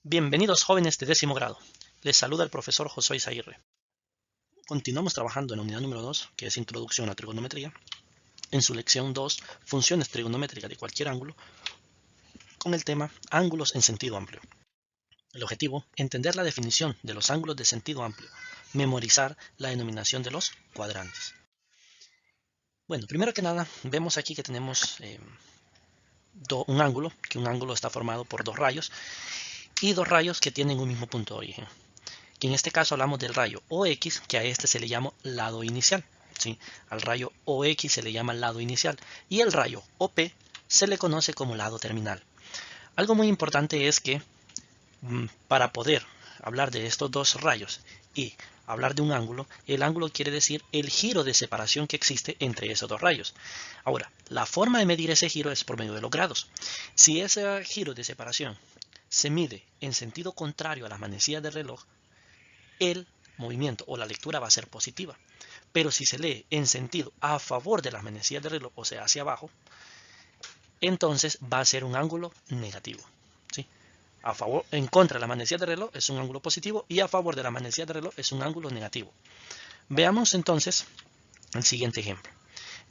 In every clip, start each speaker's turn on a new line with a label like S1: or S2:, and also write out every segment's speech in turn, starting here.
S1: Bienvenidos jóvenes de 10º grado. Les saluda el profesor Josué Izaguirre. Continuamos trabajando en la unidad número 2, que es Introducción a la Trigonometría, en su lección 2, Funciones trigonométricas de cualquier ángulo, con el tema Ángulos en sentido amplio. El objetivo, entender la definición de los ángulos de sentido amplio, memorizar la denominación de los cuadrantes. Bueno, primero que nada, vemos aquí que tenemos un ángulo está formado por dos rayos, y dos rayos que tienen un mismo punto de origen. Que en este caso hablamos del rayo OX, que a este se le llama lado inicial. ¿Sí? Al rayo OX se le llama lado inicial y el rayo OP se le conoce como lado terminal. Algo muy importante es que para poder hablar de estos dos rayos y hablar de un ángulo, el ángulo quiere decir el giro de separación que existe entre esos dos rayos. Ahora, la forma de medir ese giro es por medio de los grados. Si ese giro de separación se mide en sentido contrario a las manecillas del reloj, el movimiento o la lectura va a ser positiva. Pero si se lee en sentido a favor de las manecillas del reloj, o sea, hacia abajo, entonces va a ser un ángulo negativo. ¿Sí? En contra de la manecilla del reloj es un ángulo positivo y a favor de la manecilla del reloj es un ángulo negativo. Veamos entonces el siguiente ejemplo.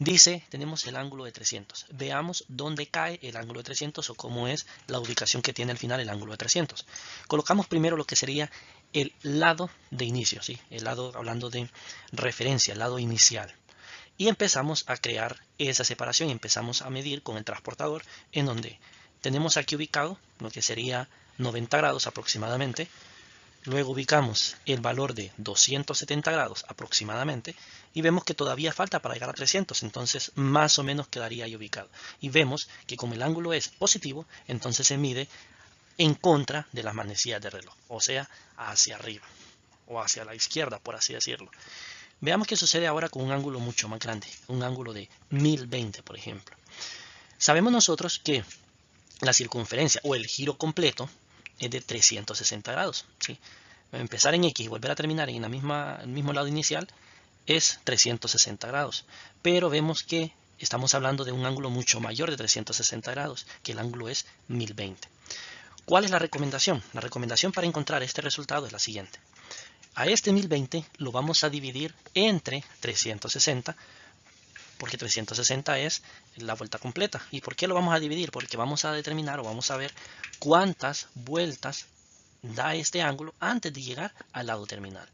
S1: Dice, tenemos el ángulo de 300. Veamos dónde cae el ángulo de 300 o cómo es la ubicación que tiene al final el ángulo de 300. Colocamos primero lo que sería el lado de inicio, ¿sí? El lado, hablando de referencia, el lado inicial. Y empezamos a crear esa separación y empezamos a medir con el transportador, en donde tenemos aquí ubicado lo que sería 90 grados aproximadamente. Luego ubicamos el valor de 270 grados aproximadamente y vemos que todavía falta para llegar a 300, entonces más o menos quedaría ahí ubicado. Y vemos que como el ángulo es positivo, entonces se mide en contra de las manecillas de reloj, o sea, hacia arriba o hacia la izquierda, por así decirlo. Veamos qué sucede ahora con un ángulo mucho más grande, un ángulo de 1020, por ejemplo. Sabemos nosotros que la circunferencia o el giro completo es de 360 grados, ¿sí? Empezar en X y volver a terminar en el mismo lado inicial es 360 grados. Pero vemos que estamos hablando de un ángulo mucho mayor de 360 grados, que el ángulo es 1020. ¿Cuál es la recomendación? La recomendación para encontrar este resultado es la siguiente. A este 1020 lo vamos a dividir entre 360, porque 360 es la vuelta completa. ¿Y por qué lo vamos a dividir? Porque vamos a determinar o vamos a ver cuántas vueltas da este ángulo antes de llegar al lado terminal.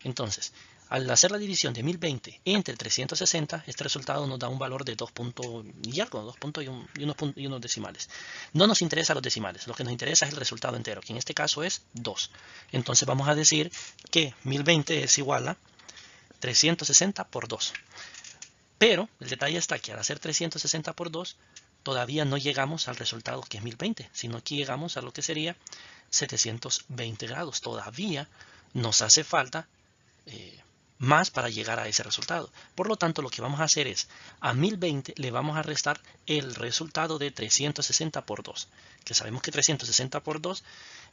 S1: Entonces, al hacer la división de 1020 entre 360, este resultado nos da un valor de 2 y algo, 2 y unos decimales. No nos interesa los decimales, lo que nos interesa es el resultado entero, que en este caso es 2. Entonces vamos a decir que 1020 es igual a 360 por 2. Pero el detalle está que al hacer 360 por 2, todavía no llegamos al resultado que es 1020, sino que llegamos a lo que sería 720 grados. Todavía nos hace falta más para llegar a ese resultado. Por lo tanto, lo que vamos a hacer es, a 1020 le vamos a restar el resultado de 360 por 2, que sabemos que 360 por 2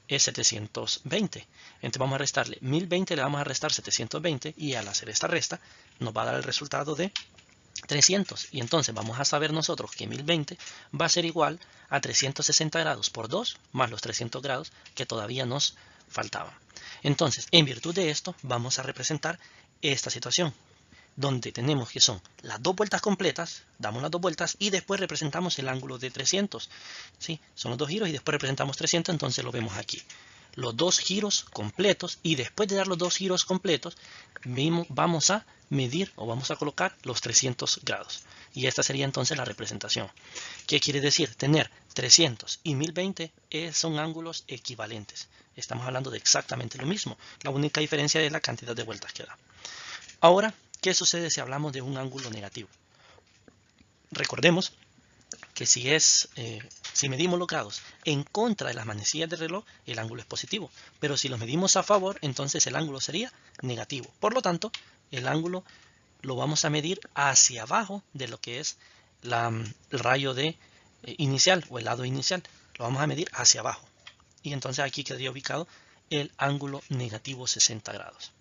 S1: es 720. Entonces vamos a restarle 1020, le vamos a restar 720 y al hacer esta resta nos va a dar el resultado de 300. Y entonces vamos a saber nosotros que 1020 va a ser igual a 360 grados por 2 más los 300 grados que todavía nos faltaban. Entonces, en virtud de esto, vamos a representar esta situación, donde tenemos que son las dos vueltas completas, damos las dos vueltas y después representamos el ángulo de 300. ¿Sí? Son los dos giros y después representamos 300, entonces lo vemos aquí. Los dos giros completos y después de dar los dos giros completos, vamos a medir o vamos a colocar los 300 grados. Y esta sería entonces la representación. ¿Qué quiere decir? Tener 300 y 1020 son ángulos equivalentes. Estamos hablando de exactamente lo mismo. La única diferencia es la cantidad de vueltas que da. Ahora, ¿qué sucede si hablamos de un ángulo negativo? Recordemos que si medimos los grados en contra de las manecillas del reloj, el ángulo es positivo. Pero si los medimos a favor, entonces el ángulo sería negativo. Por lo tanto, el ángulo lo vamos a medir hacia abajo de lo que es el rayo inicial o el lado inicial. Lo vamos a medir hacia abajo. Y entonces aquí quedaría ubicado el ángulo negativo 60 grados.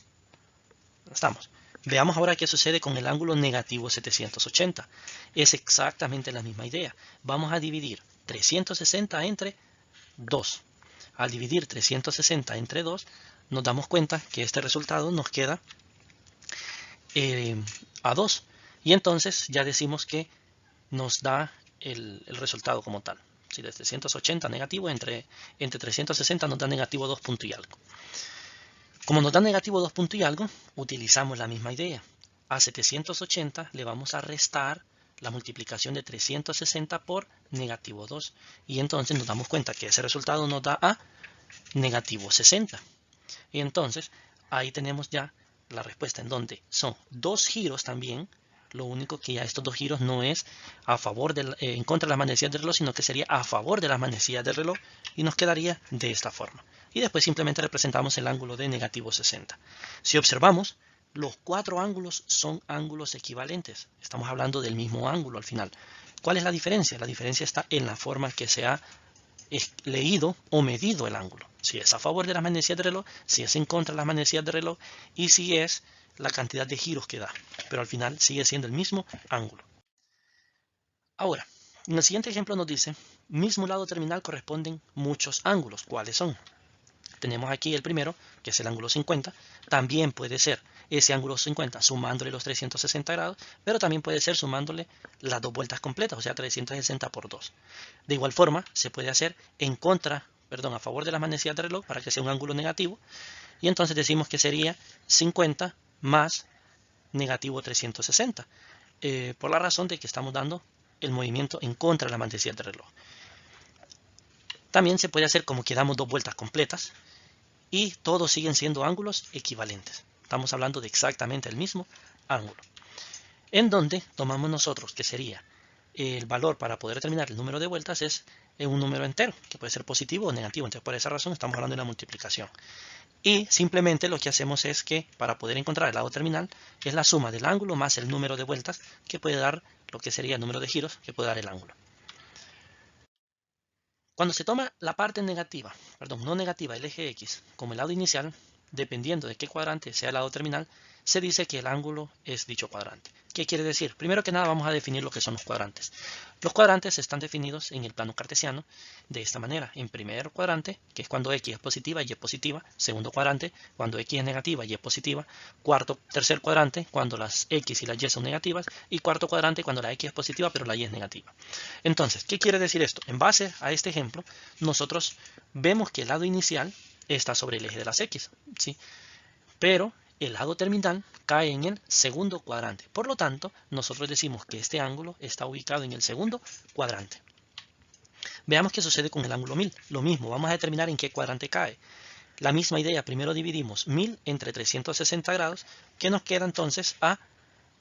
S1: Estamos. Veamos ahora qué sucede con el ángulo negativo 780. Es exactamente la misma idea. Vamos a dividir 360 entre 2. al dividir 360 entre 2, nos damos cuenta que este resultado nos queda a 2. Y entonces ya decimos que nos da el resultado como tal. Si de 380 negativo entre 360 nos da negativo 2 punto y algo. Como nos da negativo 2 punto y algo, utilizamos la misma idea. A 780 le vamos a restar la multiplicación de 360 por negativo 2. Y entonces nos damos cuenta que ese resultado nos da a negativo 60. Y entonces ahí tenemos ya la respuesta, en donde son dos giros también. Lo único que ya estos dos giros no es a favor en contra de las manecillas del reloj, sino que sería a favor de las manecillas del reloj, y nos quedaría de esta forma. Y después simplemente representamos el ángulo de negativo 60. Si observamos, los cuatro ángulos son ángulos equivalentes. Estamos hablando del mismo ángulo al final. ¿Cuál es la diferencia? La diferencia está en la forma que se ha leído o medido el ángulo. Si es a favor de las manecillas del reloj, si es en contra de las manecillas del reloj, y si es la cantidad de giros que da. Pero al final sigue siendo el mismo ángulo. Ahora, en el siguiente ejemplo nos dice, mismo lado terminal corresponden muchos ángulos. ¿Cuáles son? Tenemos aquí el primero, que es el ángulo 50. También puede ser ese ángulo 50 sumándole los 360 grados, pero también puede ser sumándole las dos vueltas completas, o sea, 360 por 2. De igual forma, se puede hacer a favor de las manecillas del reloj para que sea un ángulo negativo. Y entonces decimos que sería 50 más negativo 360. Por la razón de que estamos dando el movimiento en contra de la manecilla del reloj. También se puede hacer como que damos dos vueltas completas y todos siguen siendo ángulos equivalentes. Estamos hablando de exactamente el mismo ángulo. En donde tomamos nosotros que sería el valor para poder determinar el número de vueltas es un número entero, que puede ser positivo o negativo. Entonces por esa razón estamos hablando de la multiplicación. Y simplemente lo que hacemos es que para poder encontrar el lado terminal es la suma del ángulo más el número de vueltas que puede dar lo que sería el número de giros que puede dar el ángulo. Cuando se toma la parte negativa, no negativa, el eje X, como el lado inicial, dependiendo de qué cuadrante sea el lado terminal, se dice que el ángulo es dicho cuadrante. ¿Qué quiere decir? Primero que nada vamos a definir lo que son los cuadrantes. Los cuadrantes están definidos en el plano cartesiano de esta manera. En primer cuadrante, que es cuando X es positiva y Y es positiva. Segundo cuadrante, cuando X es negativa y Y es positiva. Tercer cuadrante, cuando las X y las Y son negativas. Y cuarto cuadrante, cuando la X es positiva pero la Y es negativa. Entonces, ¿qué quiere decir esto? En base a este ejemplo, nosotros vemos que el lado inicial está sobre el eje de las X, ¿sí? Pero el lado terminal cae en el segundo cuadrante. Por lo tanto, nosotros decimos que este ángulo está ubicado en el segundo cuadrante. Veamos qué sucede con el ángulo 1000. Lo mismo, vamos a determinar en qué cuadrante cae. La misma idea, primero dividimos 1000 entre 360 grados, que nos queda entonces a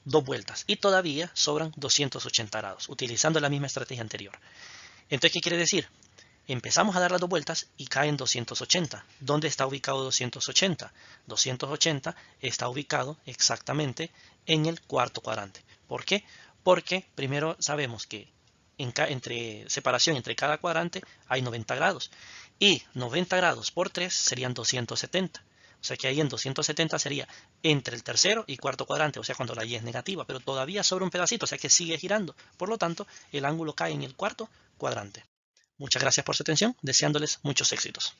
S1: dos vueltas. Y todavía sobran 280 grados, utilizando la misma estrategia anterior. Entonces, ¿qué quiere decir? Empezamos a dar las dos vueltas y cae en 280. ¿Dónde está ubicado 280? 280 está ubicado exactamente en el cuarto cuadrante. ¿Por qué? Porque primero sabemos que entre separación entre cada cuadrante hay 90 grados. Y 90 grados por 3 serían 270. O sea que ahí en 270 sería entre el tercero y cuarto cuadrante, o sea cuando la Y es negativa, pero todavía sobra un pedacito, o sea que sigue girando. Por lo tanto, el ángulo cae en el cuarto cuadrante. Muchas gracias por su atención, deseándoles muchos éxitos.